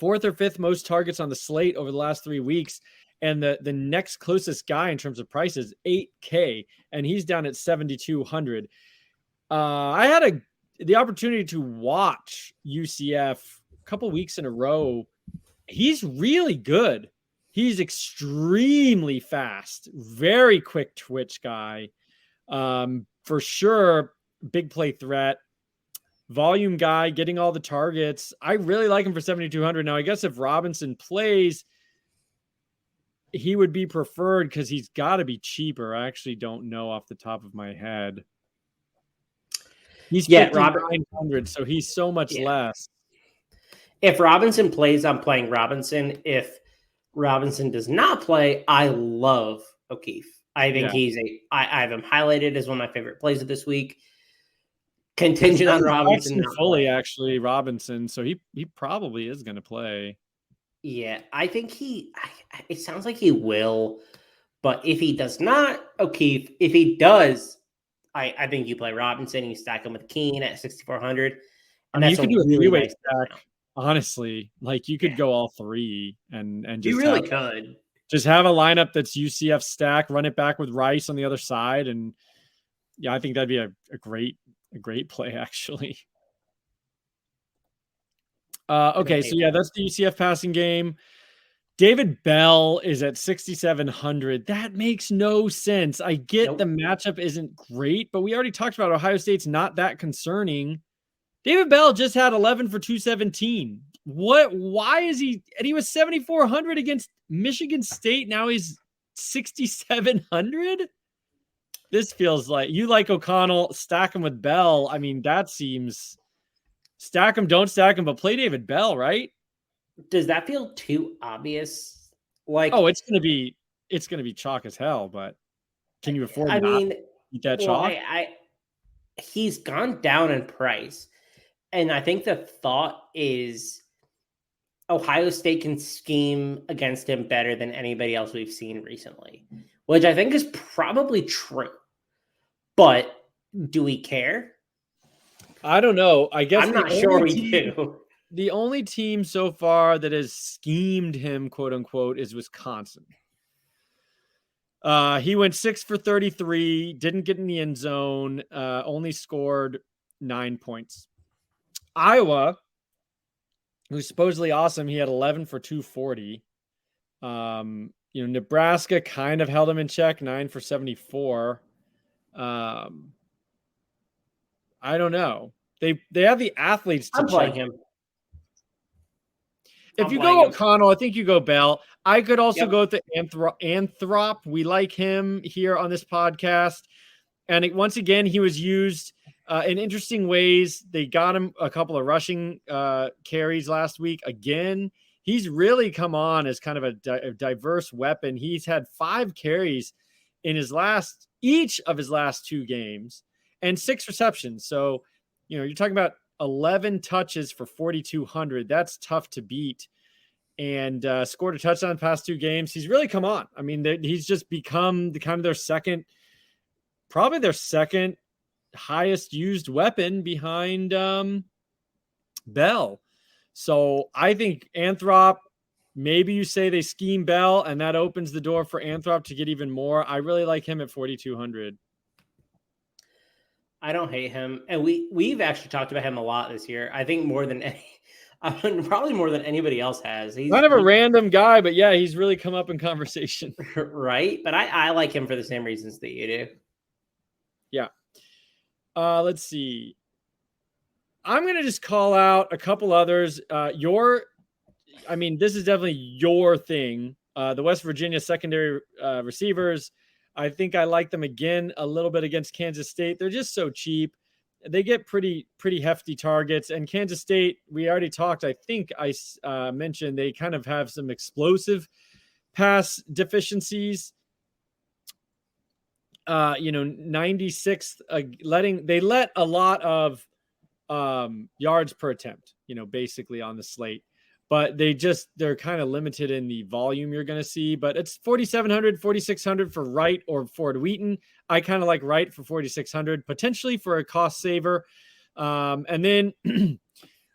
4th or 5th most targets on the slate over the last 3 weeks. And the next closest guy in terms of price is 8K, and he's down at 7,200. I had the opportunity to watch UCF a couple weeks in a row. He's really good. He's extremely fast, very quick twitch guy. For sure, big play threat, volume guy, getting all the targets. I really like him for 7,200. Now, I guess if Robinson plays, he would be preferred because he's got to be cheaper. I actually don't know off the top of my head. He's 5,900, so he's so much less. If Robinson plays, I'm playing Robinson. If Robinson does not play, I love O'Keefe. I think I have him highlighted as one of my favorite plays of this week. Contingent on Robinson. Fully, actually, Robinson. So he probably is going to play. Yeah, I think it sounds like he will. But if he does not, O'Keefe. If he does, I think you play Robinson and you stack him with Keane at 6,400. And you could do a 3-way stack. Honestly, like you could go all 3 and just you really could just have a lineup that's UCF stack, run it back with Rice on the other side, and Yeah, I think that'd be a great play, actually. Okay, so yeah, that's the UCF passing game. David Bell is at 6,700. That makes no sense. I get the matchup isn't great, but we already talked about Ohio State's not that concerning. David Bell just had 11 for 217. Why is he? And he was 7,400 against Michigan State. Now he's 6,700. This feels like you like O'Connell. Stack him with Bell. I mean, that seems stack him, don't stack him, but play David Bell, right? Does that feel too obvious? Like, oh, it's gonna be chalk as hell. But can you afford? I mean, eat that chalk? He's gone down in price, and I think the thought is Ohio State can scheme against him better than anybody else we've seen recently, which I think is probably true. But do we care? I don't know. I guess I'm not sure we do. The only team so far that has schemed him, quote unquote, is Wisconsin. He went 6 for 33, didn't get in the end zone, only scored 9 points. Iowa, who's supposedly awesome, he had 11 for 240. Nebraska kind of held him in check, 9 for 74. I don't know. They have the athletes to check him. If you go O'Connell, I think you go Bell. I could also go with the Anthrop. We like him here on this podcast. And once again, he was used in interesting ways. They got him a couple of rushing carries last week. Again, he's really come on as kind of a diverse weapon. He's had 5 carries in each of his last 2 games and 6 receptions. So, you're talking about 11 touches for 4,200. That's tough to beat. And scored a touchdown in the past 2 games. He's really come on. I mean, he's just become their second highest used weapon behind Bell. So I think Anthrop, maybe you say they scheme Bell and that opens the door for Anthrop to get even more. I really like him at 4,200. I don't hate him. And we've actually talked about him a lot this year. I think probably more than anybody else has. He's kind of a random guy, but yeah, he's really come up in conversation. Right? But I like him for the same reasons that you do. Yeah. Let's see. I'm going to just call out a couple others. This is definitely your thing. The West Virginia secondary receivers. I think I like them again a little bit against Kansas State. They're just so cheap. They get pretty hefty targets. And Kansas State, we already talked. I think I mentioned they kind of have some explosive pass deficiencies. 96th, they let a lot of yards per attempt, basically on the slate. But they're kind of limited in the volume you're going to see. But it's 4,700, 4,600 for Wright or Ford Wheaton. I kind of like Wright for 4,600, potentially for a cost saver. And then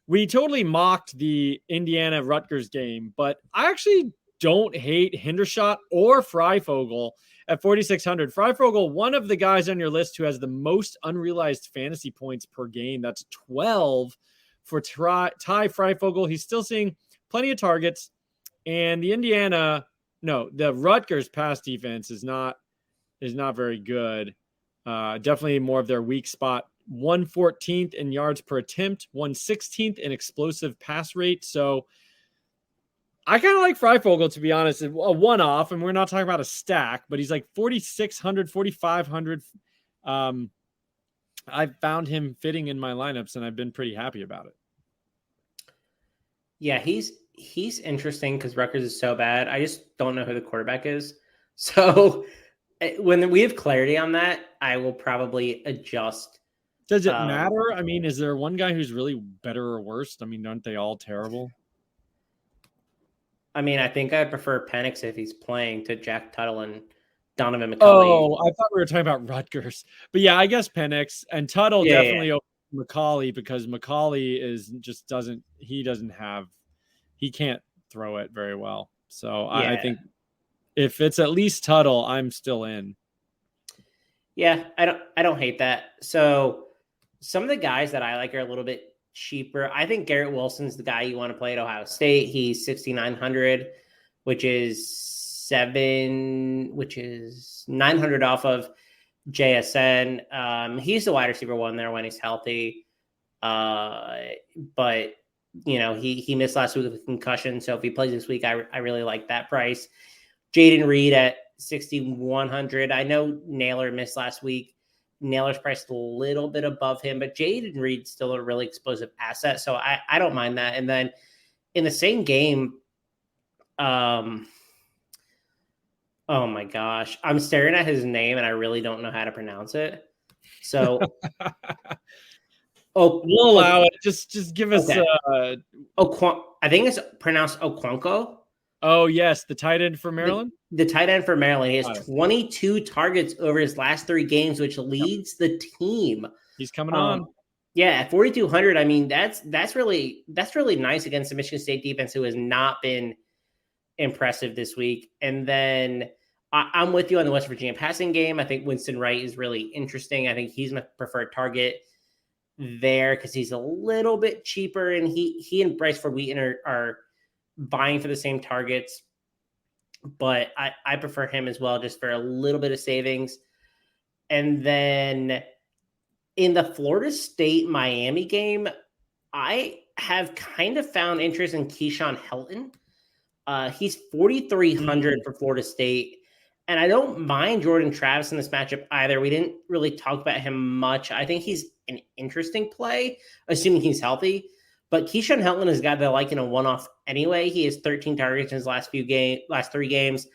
we totally mocked the Indiana Rutgers game, but I actually don't hate Hendershot or Freifogel at 4,600. Freifogel, one of the guys on your list who has the most unrealized fantasy points per game. That's 12 for Ty Freifogel. He's still seeing plenty of targets. And the Rutgers pass defense is not very good. Definitely more of their weak spot. 114th in yards per attempt, 116th in explosive pass rate. So I kind of like Freifogel, to be honest, a one-off, and we're not talking about a stack, but he's like 4,600, 4,500. I've found him fitting in my lineups, and I've been pretty happy about it. Yeah, he's interesting because Rutgers is so bad. I just don't know who the quarterback is. So when we have clarity on that, I will probably adjust. Does it matter? I mean, is there one guy who's really better or worse? I mean, aren't they all terrible? I mean, I think I'd prefer Penix if he's playing to Jack Tuttle and Donovan McCulley. Oh, I thought we were talking about Rutgers. But yeah, I guess Penix and Tuttle definitely over McCauley, because McCauley he can't throw it very well. So I think if it's at least Tuttle, I'm still in. Yeah, I don't hate that. So some of the guys that I like are a little bit cheaper. I think Garrett Wilson's the guy you want to play at Ohio State. He's 6,900, which is 900 off of JSN. He's the wide receiver one there when he's healthy. But he missed last week with concussion. So if he plays this week, I really like that price. Jaden Reed at 6,100. I know Naylor missed last week. Naylor's priced a little bit above him, but Jaden Reed's still a really explosive asset. So I don't mind that. And then in the same game, oh my gosh, I'm staring at his name and I really don't know how to pronounce it. So we'll allow it. Just give us okay. I think it's pronounced Okonkwo. Oh, yes, the tight end for Maryland? The tight end for Maryland. He has 22 targets over his last 3 games, which leads the team. He's coming on. Yeah, at 4,200, I mean, that's really nice against the Michigan State defense, who has not been impressive this week. And then I'm with you on the West Virginia passing game. I think Winston Wright is really interesting. I think he's my preferred target there because he's a little bit cheaper, and he and Bryce Ford Wheaton are vying for the same targets, but I prefer him as well, just for a little bit of savings. And then in the Florida State Miami game, I have kind of found interest in Keyshawn Helton. He's 4,300 for Florida State, and I don't mind Jordan Travis in this matchup either. We didn't really talk about him much. I think he's an interesting play, assuming he's healthy. But Keyshawn Helton is a guy that I like in a one-off anyway. He has 13 targets in his last 3 games,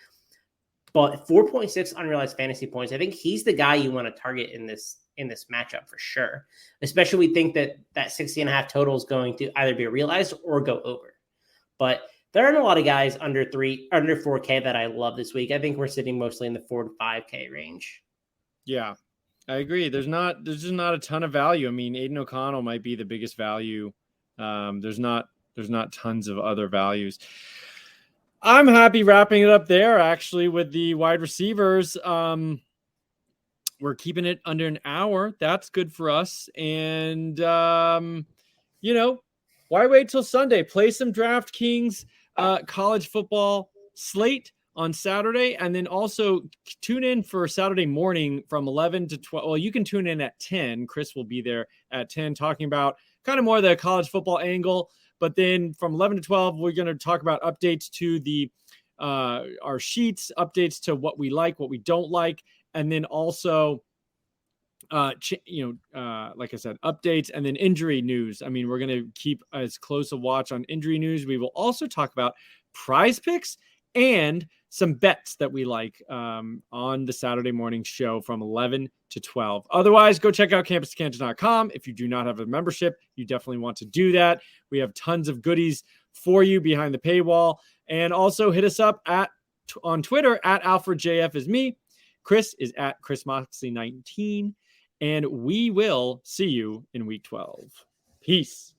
but 4.6 unrealized fantasy points. I think he's the guy you want to target in this matchup for sure. Especially we think that 60.5 total is going to either be realized or go over. But there aren't a lot of guys under 4K that I love this week. I think we're sitting mostly in the 4 to 5K range. Yeah, I agree. There's just not a ton of value. I mean, Aiden O'Connell might be the biggest value. There's not tons of other values. I'm happy wrapping it up there actually with the wide receivers. We're keeping it under an hour. That's good for us. And, why wait till Sunday? Play some DraftKings college football slate on Saturday. And then also tune in for Saturday morning from 11 to 12. Well, you can tune in at 10. Chris will be there at 10 talking about kind of more the college football angle. But then from 11 to 12, we're going to talk about updates to the our sheets, updates to what we like, what we don't like. And then also, like I said, updates and then injury news. I mean, we're going to keep as close a watch on injury news. We will also talk about prize picks and some bets that we like on the Saturday morning show from 11 to 12. Otherwise, go check out campus2canton.com. If you do not have a membership, you definitely want to do that. We have tons of goodies for you behind the paywall. And also hit us up on Twitter at AlfredJF is me. Chris is at ChrisMoxley19. And we will see you in week 12. Peace.